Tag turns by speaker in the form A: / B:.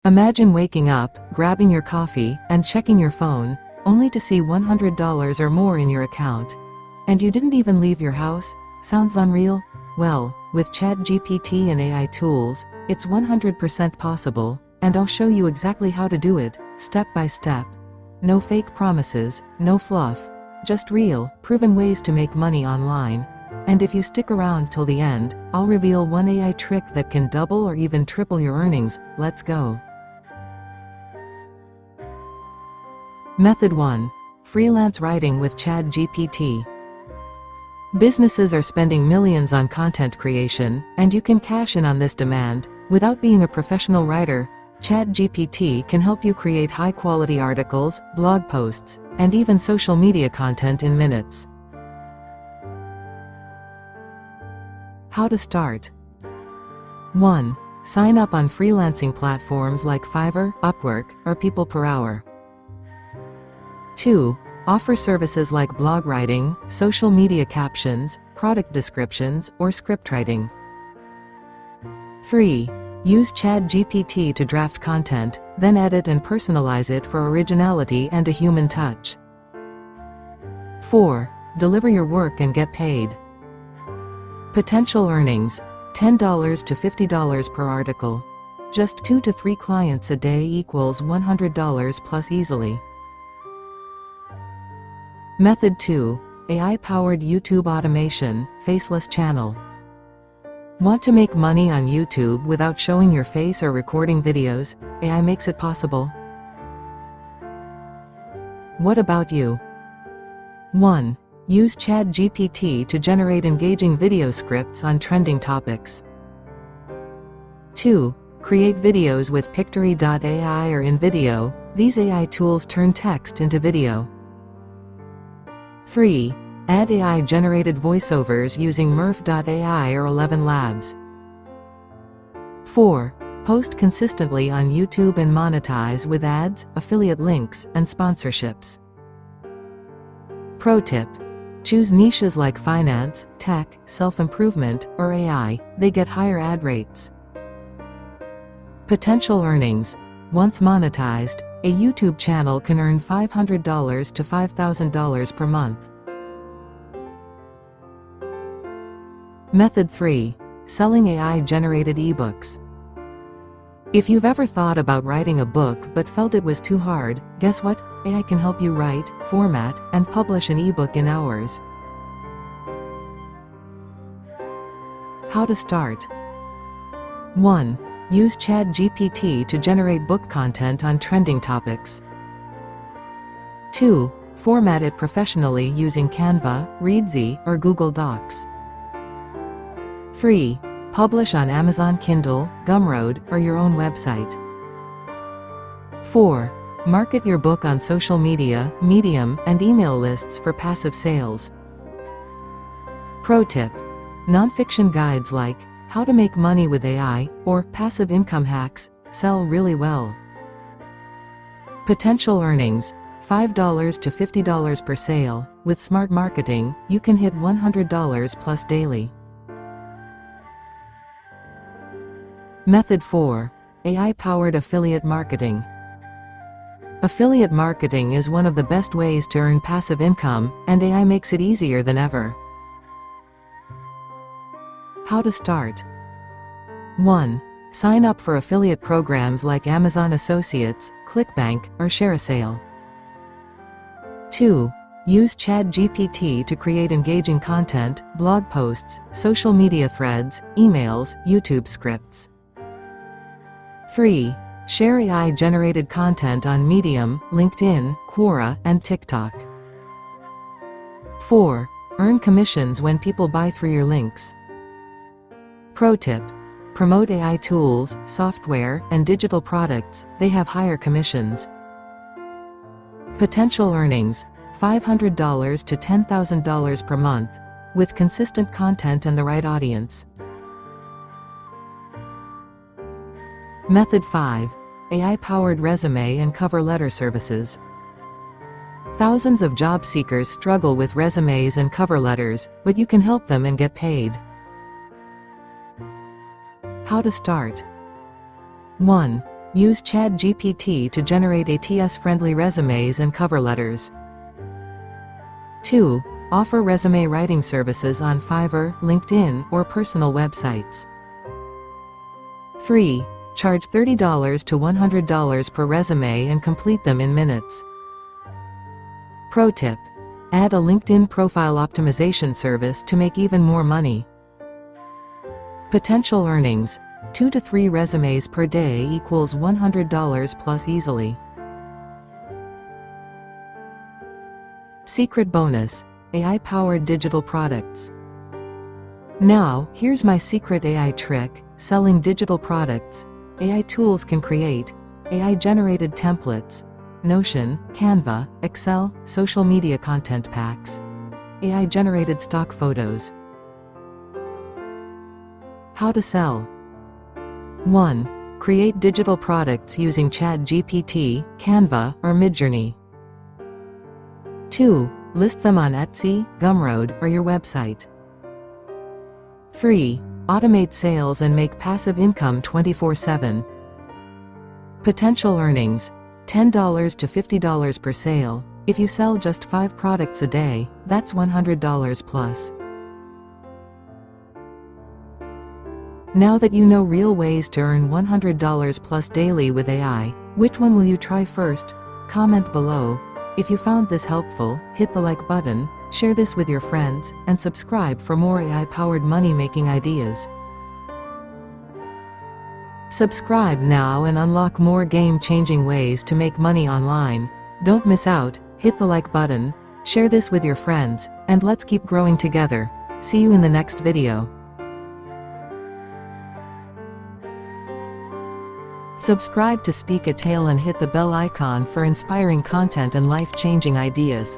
A: Imagine waking up, grabbing your coffee, and checking your phone, only to see $100 or more in your account. And you didn't even leave your house? Sounds unreal? Well, with ChatGPT and AI tools, it's 100% possible, and I'll show you exactly how to do it, step by step. No fake promises, no fluff. Just real, proven ways to make money online. And if you stick around till the end, I'll reveal one AI trick that can double or even triple your earnings. Let's go. Method 1. Freelance writing with ChatGPT. Businesses are spending millions on content creation, and you can cash in on this demand. Without being a professional writer, ChatGPT can help you create high-quality articles, blog posts, and even social media content in minutes. How to start. 1. Sign up on freelancing platforms like Fiverr, Upwork, or People Per Hour. 2. Offer services like blog writing, social media captions, product descriptions, or script writing. 3. Use ChatGPT to draft content, then edit and personalize it for originality and a human touch. 4. Deliver your work and get paid. Potential earnings: $10 to $50 per article. Just 2 to 3 clients a day equals $100 plus easily. Method 2. AI-powered YouTube automation, faceless channel. Want to make money on YouTube without showing your face or recording videos? AI makes it possible. What about you? 1. Use ChatGPT to generate engaging video scripts on trending topics. 2. Create videos with Pictory.ai or InVideo. These AI tools turn text into video. 3. Add AI-generated voiceovers using Murph.ai or 11 Labs. 4. Post consistently on YouTube and monetize with ads, affiliate links, and sponsorships. Pro tip: choose niches like finance, tech, self-improvement, or AI. They get higher ad rates. Potential earnings: once monetized, a YouTube channel can earn $500 to $5,000 per month. Method 3. Selling AI-generated ebooks. If you've ever thought about writing a book but felt it was too hard, guess what? AI can help you write, format, and publish an ebook in hours. How to start. 1. Use ChatGPT to generate book content on trending topics. 2. Format it professionally using Canva, Readsy, or Google Docs. 3. Publish on Amazon Kindle, Gumroad, or your own website. 4. Market your book on social media, Medium, and email lists for passive sales. Pro tip: nonfiction guides like How to Make Money with AI or Passive Income Hacks sell really well. Potential earnings: $5 to $50 per sale. With smart marketing, you can hit $100 plus daily. Method 4. AI-powered affiliate marketing. Affiliate marketing is one of the best ways to earn passive income, and AI makes it easier than ever. How to start. 1. Sign up for affiliate programs like Amazon Associates, ClickBank, or ShareASale. 2. Use ChatGPT to create engaging content, blog posts, social media threads, emails, YouTube scripts. 3. Share AI-generated content on Medium, LinkedIn, Quora, and TikTok. 4. Earn commissions when people buy through your links. Pro tip: promote AI tools, software, and digital products. They have higher commissions. Potential earnings: $500 to $10,000 per month, with consistent content and the right audience. Method 5. AI-powered resume and cover letter services. Thousands of job seekers struggle with resumes and cover letters, but you can help them and get paid. How to start. 1. Use ChatGPT to generate ATS-friendly resumes and cover letters. 2. Offer resume writing services on Fiverr, LinkedIn, or personal websites. 3. Charge $30 to $100 per resume and complete them in minutes. Pro tip: add a LinkedIn profile optimization service to make even more money. Potential earnings: 2 to 3 resumes per day equals $100 plus easily. Secret bonus: AI-powered digital products. Now, here's my secret AI trick: selling digital products. AI tools can create AI-generated templates, Notion, Canva, Excel, social media content packs, AI-generated stock photos. How to sell. 1. Create digital products using ChatGPT, Canva, or Midjourney. 2. List them on Etsy, Gumroad, or your website. 3. Automate sales and make passive income 24/7. Potential earnings: $10 to $50 per sale. If you sell just 5 products a day, that's $100 plus. Now that you know real ways to earn $100 plus daily with AI, which one will you try first? Comment below. If you found this helpful, hit the like button, share this with your friends, and subscribe for more AI-powered money-making ideas. Subscribe now and unlock more game-changing ways to make money online. Don't miss out, hit the like button, share this with your friends, and let's keep growing together. See you in the next video. Subscribe to Speak a Tale and hit the bell icon for inspiring content and life-changing ideas.